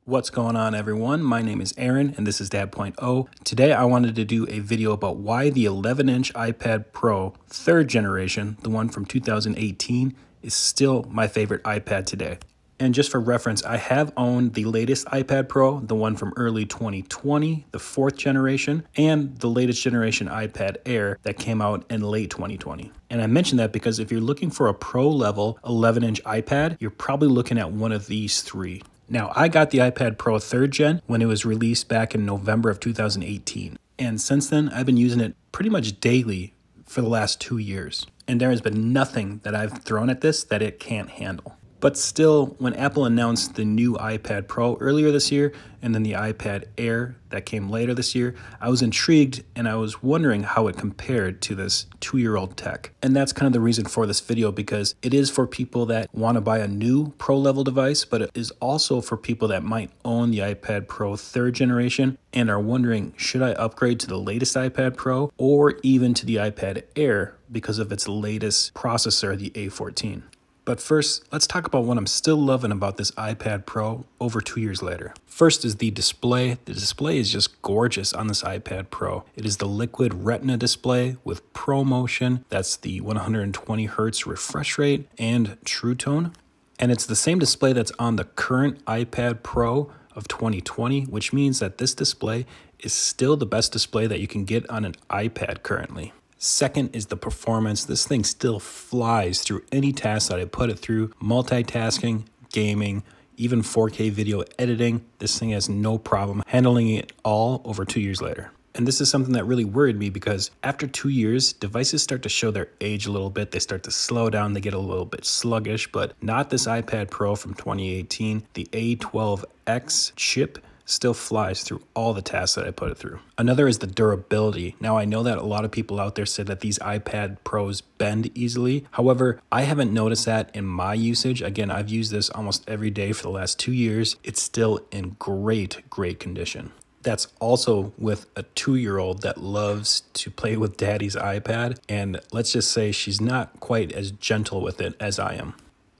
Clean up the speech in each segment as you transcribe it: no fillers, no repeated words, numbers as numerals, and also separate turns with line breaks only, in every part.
What's going on, everyone? My name is Aaron and this is Dad.0. Today I wanted to do a video about why the 11-inch iPad Pro 3rd generation, the one from 2018, is still my favorite iPad today. And just for reference, I have owned the latest iPad Pro, the one from early 2020, the 4th generation, and the latest generation iPad Air that came out in late 2020. And I mention that because if you're looking for a pro level 11-inch iPad, you're probably looking at one of these three. Now, I got the iPad Pro 3rd gen when it was released back in November of 2018. And since then, I've been using it pretty much daily for the last 2 years. And there has been nothing that I've thrown at this that it can't handle. But still, when Apple announced the new iPad Pro earlier this year, and then the iPad Air that came later this year, I was intrigued and I was wondering how it compared to this 2-year-old tech. And that's kind of the reason for this video, because it is for people that want to buy a new Pro level device, but it is also for people that might own the iPad Pro 3rd generation and are wondering, should I upgrade to the latest iPad Pro or even to the iPad Air because of its latest processor, the A14. But first, let's talk about what I'm still loving about this iPad Pro over 2 years later. First is the display. The display is just gorgeous on this iPad Pro. It is the liquid retina display with ProMotion. That's the 120 hertz refresh rate and True Tone. And it's the same display that's on the current iPad Pro of 2020, which means that this display is still the best display that you can get on an iPad currently. Second is the performance. This thing still flies through any task that I put it through. Multitasking, gaming, even 4K video editing. This thing has no problem handling it all over 2 years later. And this is something that really worried me because after 2 years, devices start to show their age a little bit. They start to slow down. They get a little bit sluggish, but not this iPad Pro from 2018. The A12X chip still flies through all the tasks that I put it through. Another is the durability. Now, I know that a lot of people out there say that these iPad Pros bend easily. However, I haven't noticed that in my usage. Again, I've used this almost every day for the last 2 years. It's still in great condition. That's also with a 2-year-old that loves to play with daddy's iPad. And let's just say she's not quite as gentle with it as I am.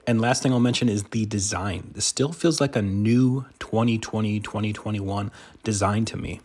And last thing I'll mention is the design. This still feels like a new 2020, 2021 design to me.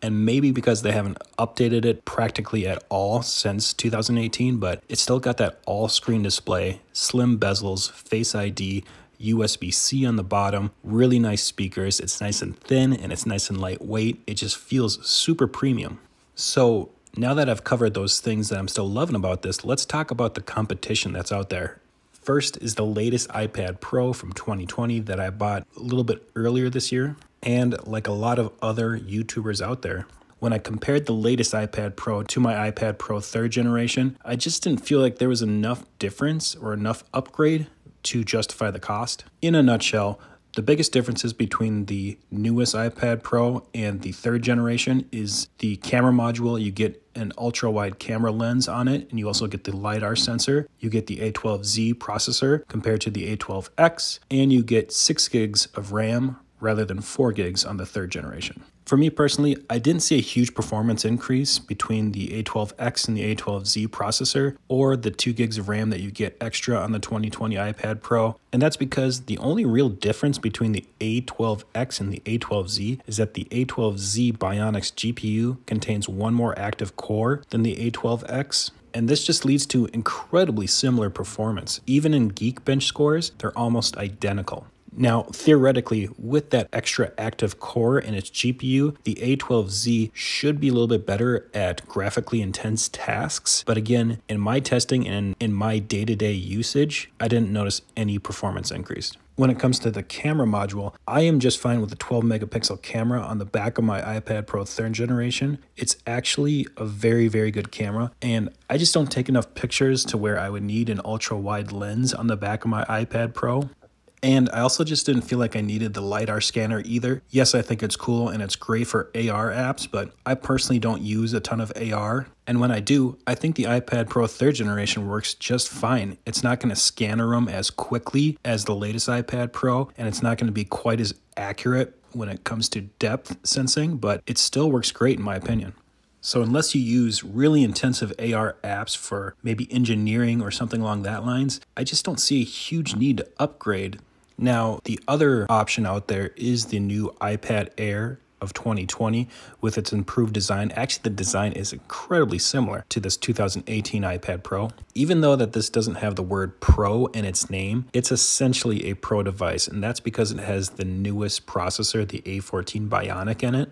And maybe because they haven't updated it practically at all since 2018, but it's still got that all-screen display, slim bezels, Face ID, USB-C on the bottom, really nice speakers. It's nice and thin and it's nice and lightweight. It just feels super premium. So now that I've covered those things that I'm still loving about this, let's talk about the competition that's out there. First is the latest iPad Pro from 2020 that I bought a little bit earlier this year. And like a lot of other YouTubers out there, when I compared the latest iPad Pro to my iPad Pro 3rd generation, I just didn't feel like there was enough difference or enough upgrade to justify the cost. In a nutshell, the biggest differences between the newest iPad Pro and the 3rd generation is the camera module. You get an ultra-wide camera lens on it, and you also get the LiDAR sensor. You get the A12Z processor compared to the A12X, and you get 6 gigs of RAM rather than 4 gigs on the 3rd generation. For me personally, I didn't see a huge performance increase between the A12X and the A12Z processor or the 2 gigs of RAM that you get extra on the 2020 iPad Pro. And that's because the only real difference between the A12X and the A12Z is that the A12Z Bionics GPU contains one more active core than the A12X. And this just leads to incredibly similar performance. Even in Geekbench scores, they're almost identical. Now, theoretically, with that extra active core in its GPU, the A12Z should be a little bit better at graphically intense tasks. But again, in my testing and in my day-to-day usage, I didn't notice any performance increase. When it comes to the camera module, I am just fine with the 12 megapixel camera on the back of my iPad Pro 3rd generation. It's actually a very good camera, and I just don't take enough pictures to where I would need an ultra-wide lens on the back of my iPad Pro. And I also just didn't feel like I needed the LiDAR scanner either. Yes, I think it's cool and it's great for AR apps, but I personally don't use a ton of AR. And when I do, I think the iPad Pro 3rd generation works just fine. It's not going to scan a room as quickly as the latest iPad Pro, and it's not going to be quite as accurate when it comes to depth sensing, but it still works great in my opinion. So unless you use really intensive AR apps for maybe engineering or something along that lines, I just don't see a huge need to upgrade Now, the other option out there is the new iPad Air of 2020 with its improved design. Actually, the design is incredibly similar to this 2018 iPad Pro. Even though that this doesn't have the word Pro in its name, it's essentially a Pro device, and that's because it has the newest processor, the A14 Bionic in it.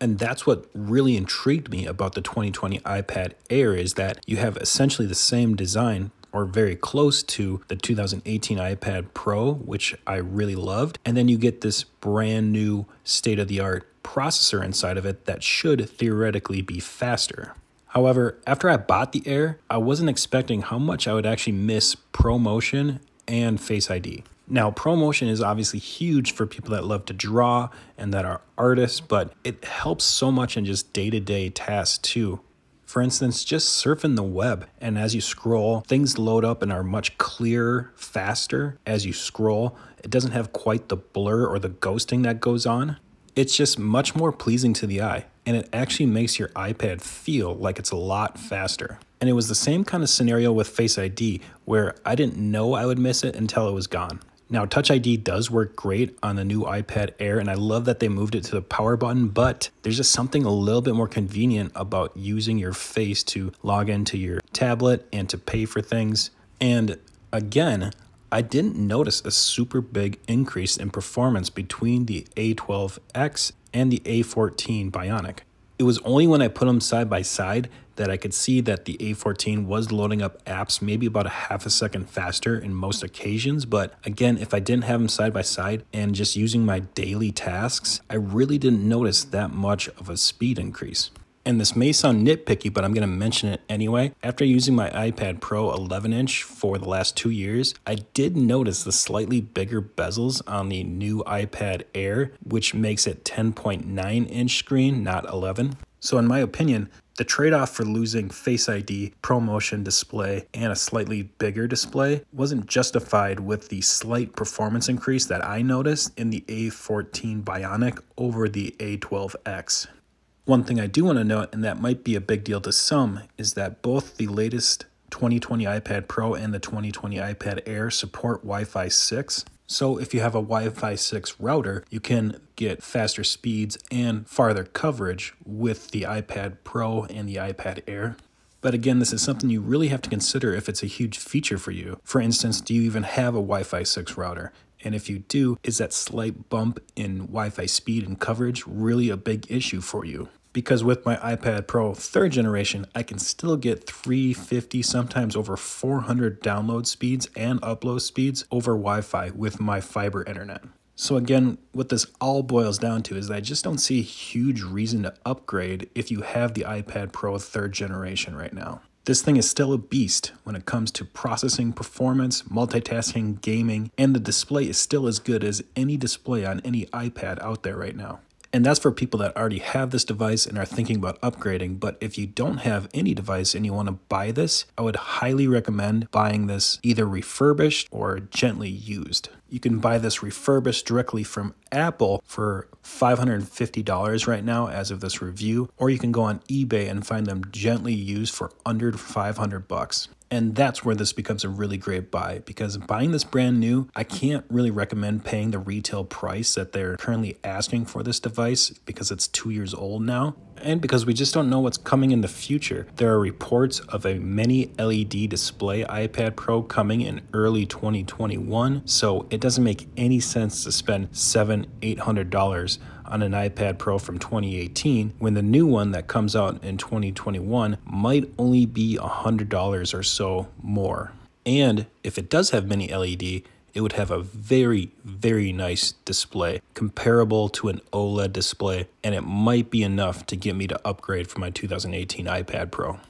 And that's what really intrigued me about the 2020 iPad Air, is that you have essentially the same design, or very close to the 2018 iPad Pro, which I really loved. And then you get this brand new state-of-the-art processor inside of it that should theoretically be faster. However, after I bought the Air, I wasn't expecting how much I would actually miss ProMotion and Face ID. Now, ProMotion is obviously huge for people that love to draw and that are artists, but it helps so much in just day-to-day tasks too. For instance, just surfing the web, and as you scroll, things load up and are much clearer, faster as you scroll. It doesn't have quite the blur or the ghosting that goes on. It's just much more pleasing to the eye, and it actually makes your iPad feel like it's a lot faster. And it was the same kind of scenario with Face ID, where I didn't know I would miss it until it was gone. Now, Touch ID does work great on the new iPad Air, and I love that they moved it to the power button, but there's just something a little bit more convenient about using your face to log into your tablet and to pay for things. And again, I didn't notice a super big increase in performance between the A12X and the A14 Bionic. It was only when I put them side by side that I could see that the A14 was loading up apps maybe about a half a second faster in most occasions. But again, if I didn't have them side by side and just using my daily tasks, I really didn't notice that much of a speed increase. And this may sound nitpicky, but I'm going to mention it anyway. After using my iPad Pro 11-inch for the last 2 years, I did notice the slightly bigger bezels on the new iPad Air, which makes it 10.9-inch screen, not 11. So in my opinion, the trade-off for losing Face ID, ProMotion display, and a slightly bigger display wasn't justified with the slight performance increase that I noticed in the A14 Bionic over the A12X. One thing I do want to note, and that might be a big deal to some, is that both the latest 2020 iPad Pro and the 2020 iPad Air support Wi-Fi 6. So if you have a Wi-Fi 6 router, you can get faster speeds and farther coverage with the iPad Pro and the iPad Air. But again, this is something you really have to consider if it's a huge feature for you. For instance, do you even have a Wi-Fi 6 router? And if you do, is that slight bump in Wi-Fi speed and coverage really a big issue for you? Because with my iPad Pro 3rd generation, I can still get 350, sometimes over 400 download speeds and upload speeds over Wi-Fi with my fiber internet. So again, what this all boils down to is that I just don't see a huge reason to upgrade if you have the iPad Pro 3rd generation right now. This thing is still a beast when it comes to processing performance, multitasking, gaming, and the display is still as good as any display on any iPad out there right now. And that's for people that already have this device and are thinking about upgrading. But if you don't have any device and you want to buy this, I would highly recommend buying this either refurbished or gently used. You can buy this refurbished directly from Apple for $550 right now as of this review, or you can go on eBay and find them gently used for under 500 bucks. And that's where this becomes a really great buy, because buying this brand new, I can't really recommend paying the retail price that they're currently asking for this device because it's 2 years old now. And because we just don't know what's coming in the future. There are reports of a mini LED display iPad Pro coming in early 2021, so it doesn't make any sense to spend $700–800 on an iPad Pro from 2018 when the new one that comes out in 2021 might only be $100 or so more. And if it does have mini LED, it would have a very, very nice display, comparable to an OLED display, and it might be enough to get me to upgrade from my 2018 iPad Pro.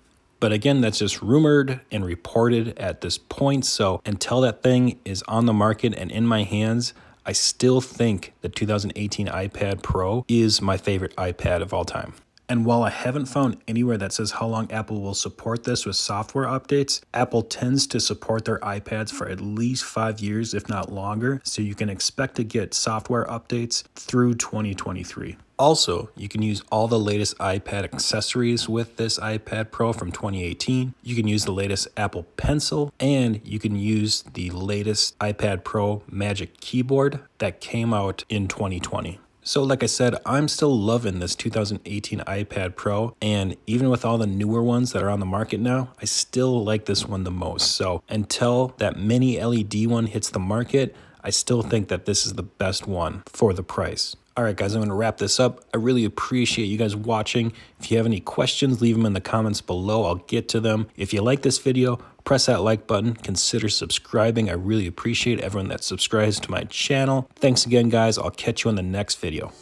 But again, that's just rumored and reported at this point, so until that thing is on the market and in my hands, I still think the 2018 iPad Pro is my favorite iPad of all time. And while I haven't found anywhere that says how long Apple will support this with software updates, Apple tends to support their iPads for at least 5 years, if not longer, so you can expect to get software updates through 2023. Also, you can use all the latest iPad accessories with this iPad Pro from 2018. You can use the latest Apple Pencil, and you can use the latest iPad Pro Magic Keyboard that came out in 2020. So like I said, I'm still loving this 2018 iPad Pro, and even with all the newer ones that are on the market now, I still like this one the most. So until that mini LED one hits the market, I still think that this is the best one for the price. All right, guys, I'm going to wrap this up. I really appreciate you guys watching. If you have any questions, leave them in the comments below. I'll get to them. If you like this video, press that like button. Consider subscribing. I really appreciate everyone that subscribes to my channel. Thanks again, guys. I'll catch you in the next video.